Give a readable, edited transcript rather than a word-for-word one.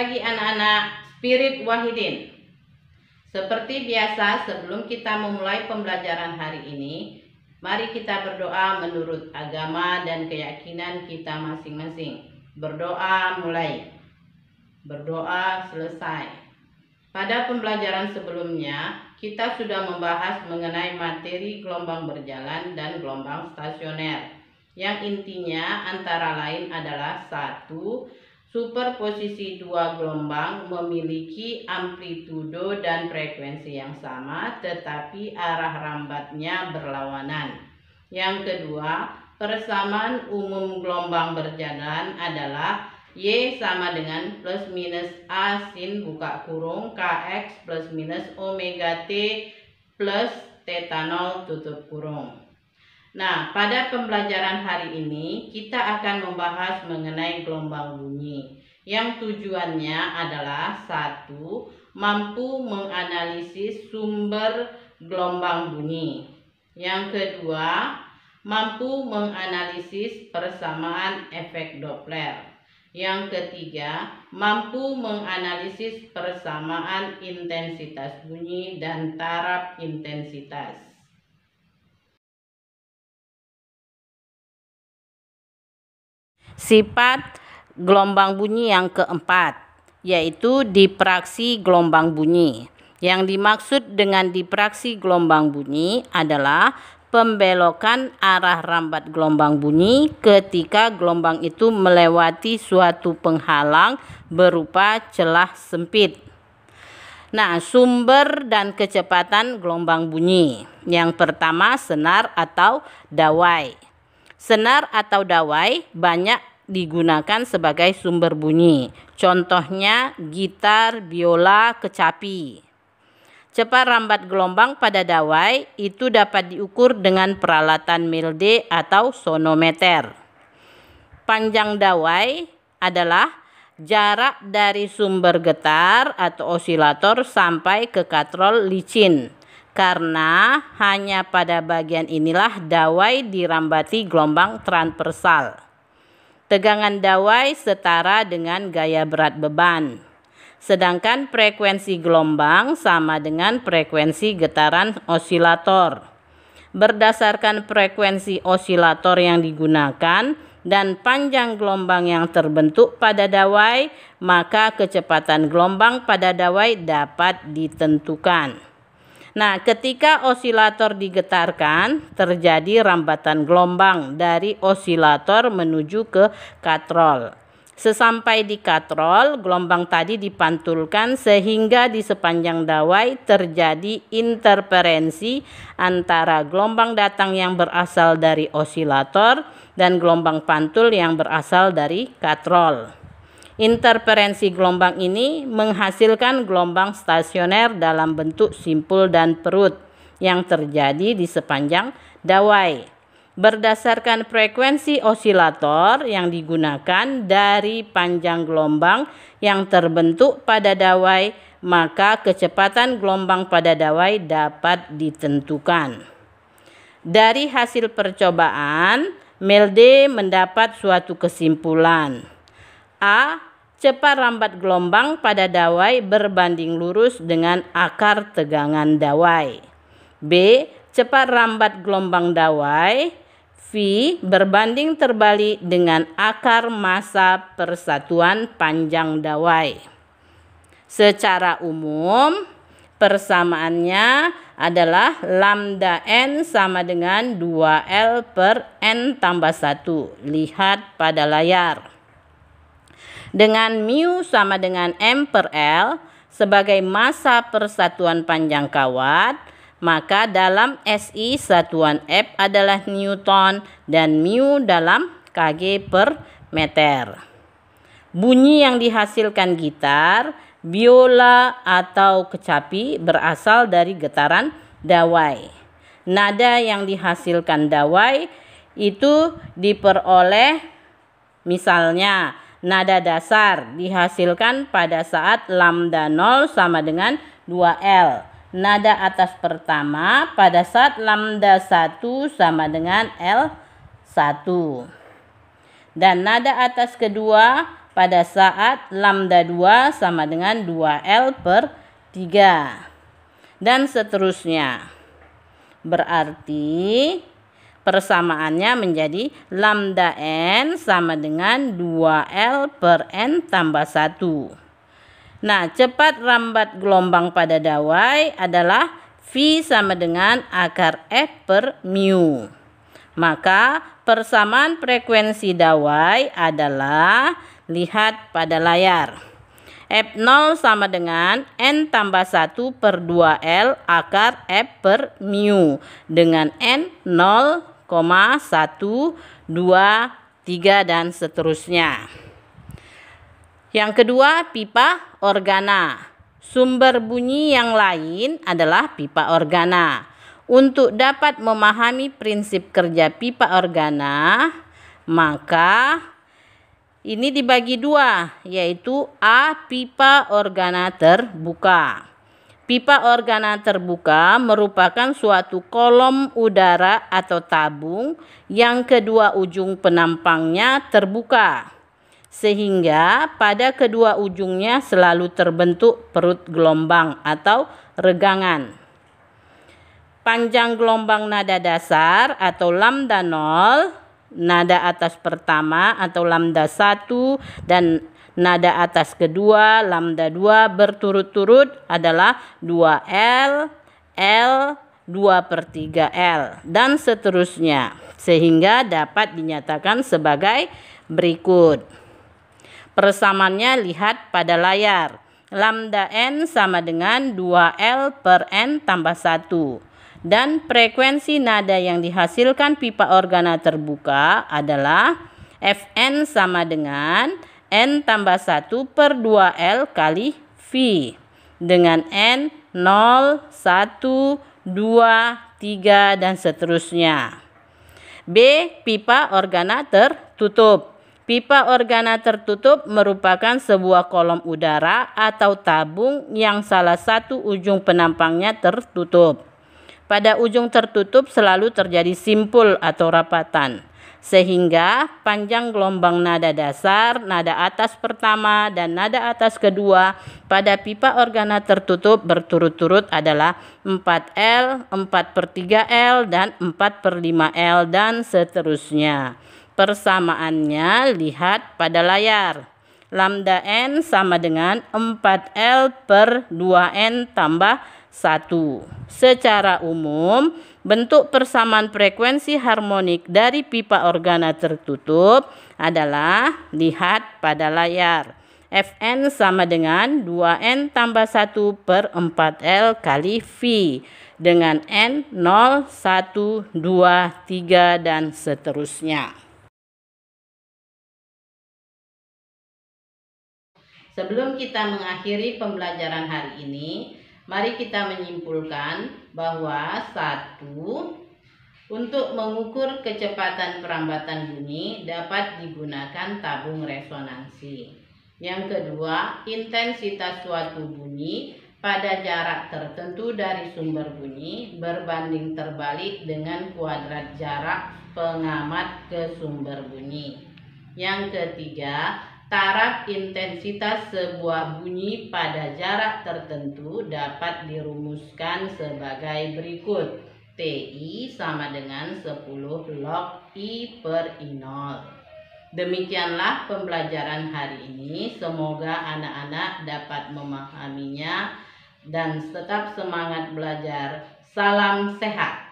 pagi anak-anak Spirit Wahidin. Seperti biasa, sebelum kita memulai pembelajaran hari ini, mari kita berdoa menurut agama dan keyakinan kita masing-masing. Berdoa mulai, berdoa selesai. Pada pembelajaran sebelumnya, kita sudah membahas mengenai materi gelombang berjalan dan gelombang stasioner, yang intinya antara lain adalah 1. Superposisi dua gelombang memiliki amplitudo dan frekuensi yang sama, tetapi arah rambatnya berlawanan. Yang kedua, persamaan umum gelombang berjalan adalah Y sama dengan plus minus A sin buka kurung KX plus minus omega T plus theta 0 tutup kurung. Nah, pada pembelajaran hari ini kita akan membahas mengenai gelombang bunyi yang tujuannya adalah 1. Mampu menganalisis sumber gelombang bunyi. Yang kedua, mampu menganalisis persamaan efek Doppler. Yang ketiga, mampu menganalisis persamaan intensitas bunyi dan taraf intensitas. Sifat gelombang bunyi yang keempat, yaitu difraksi gelombang bunyi. Yang dimaksud dengan difraksi gelombang bunyi adalah pembelokan arah rambat gelombang bunyi ketika gelombang itu melewati suatu penghalang berupa celah sempit. Nah, sumber dan kecepatan gelombang bunyi. Yang pertama, senar atau dawai. Senar atau dawai banyak digunakan sebagai sumber bunyi. Contohnya gitar, biola, kecapi. Cepat rambat gelombang pada dawai itu dapat diukur dengan peralatan milde atau sonometer. Panjang dawai adalah jarak dari sumber getar atau osilator sampai ke katrol licin. Karena hanya pada bagian inilah dawai dirambati gelombang transversal. Tegangan dawai setara dengan gaya berat beban. Sedangkan frekuensi gelombang sama dengan frekuensi getaran osilator. Berdasarkan frekuensi osilator yang digunakan dan panjang gelombang yang terbentuk pada dawai, maka kecepatan gelombang pada dawai dapat ditentukan. Nah, ketika osilator digetarkan, terjadi rambatan gelombang dari osilator menuju ke katrol. Sesampai di katrol, gelombang tadi dipantulkan sehingga di sepanjang dawai terjadi interferensi antara gelombang datang yang berasal dari osilator dan gelombang pantul yang berasal dari katrol. Interferensi gelombang ini menghasilkan gelombang stasioner dalam bentuk simpul dan perut yang terjadi di sepanjang dawai. Berdasarkan frekuensi osilator yang digunakan dari panjang gelombang yang terbentuk pada dawai, maka kecepatan gelombang pada dawai dapat ditentukan. Dari hasil percobaan, Milde mendapat suatu kesimpulan. A. Cepat rambat gelombang pada dawai berbanding lurus dengan akar tegangan dawai. B. Cepat rambat gelombang dawai V berbanding terbalik dengan akar massa persatuan panjang dawai. Secara umum, persamaannya adalah lambda n sama dengan 2L per n tambah 1. Lihat pada layar. Dengan mu sama dengan M per L sebagai massa persatuan panjang kawat, maka dalam SI satuan F adalah Newton dan mu dalam kg per meter. Bunyi yang dihasilkan gitar, biola atau kecapi berasal dari getaran dawai. Nada yang dihasilkan dawai itu diperoleh, misalnya nada dasar dihasilkan pada saat lambda 0 sama dengan 2L. Nada atas pertama pada saat lambda 1 sama dengan L1. Dan nada atas kedua pada saat lambda 2 sama dengan 2L per 3. Dan seterusnya. Berarti persamaannya menjadi lambda n sama dengan 2L per n tambah 1. Nah, cepat rambat gelombang pada dawai adalah V sama dengan akar F per mu. Maka persamaan frekuensi dawai adalah, lihat pada layar. F0 sama dengan N tambah 1 per 2L akar F per mu dengan N 0,1, 2, 3 dan seterusnya. Yang kedua, pipa organa. Sumber bunyi yang lain adalah pipa organa. Untuk dapat memahami prinsip kerja pipa organa, maka ini dibagi dua, yaitu A. Pipa organa terbuka. Pipa organa terbuka merupakan suatu kolom udara atau tabung yang kedua ujung penampangnya terbuka, sehingga pada kedua ujungnya selalu terbentuk perut gelombang atau regangan. Panjang gelombang nada dasar atau lambda 0, nada atas pertama atau lambda 1 dan nada atas kedua lambda 2 berturut-turut adalah 2L, L, 2/3L dan seterusnya, sehingga dapat dinyatakan sebagai berikut. Persamaannya lihat pada layar. Lambda n sama dengan 2L per n tambah 1. Dan frekuensi nada yang dihasilkan pipa organa terbuka adalah Fn sama dengan N tambah 1 per 2L kali V dengan N 0, 1, 2, 3 dan seterusnya. B. Pipa organa tertutup. Pipa organa tertutup merupakan sebuah kolom udara atau tabung yang salah satu ujung penampangnya tertutup. Pada ujung tertutup selalu terjadi simpul atau rapatan, sehingga panjang gelombang nada dasar, nada atas pertama, dan nada atas kedua pada pipa organa tertutup berturut-turut adalah 4L, 4/3L, dan 4/5L, dan seterusnya. Persamaannya lihat pada layar. Lambda n sama dengan 4L per 2N tambah 1. Secara umum, bentuk persamaan frekuensi harmonik dari pipa organa tertutup adalah, lihat pada layar. Fn sama dengan 2N tambah 1 per 4L kali V dengan N 0, 1, 2, 3 dan seterusnya. Sebelum kita mengakhiri pembelajaran hari ini, mari kita menyimpulkan bahwa 1. Untuk mengukur kecepatan perambatan bunyi dapat digunakan tabung resonansi. Yang kedua, intensitas suatu bunyi pada jarak tertentu dari sumber bunyi berbanding terbalik dengan kuadrat jarak pengamat ke sumber bunyi. Yang ketiga, taraf intensitas sebuah bunyi pada jarak tertentu dapat dirumuskan sebagai berikut. TI sama dengan 10 log I per I0. Demikianlah pembelajaran hari ini. Semoga anak-anak dapat memahaminya dan tetap semangat belajar. Salam sehat.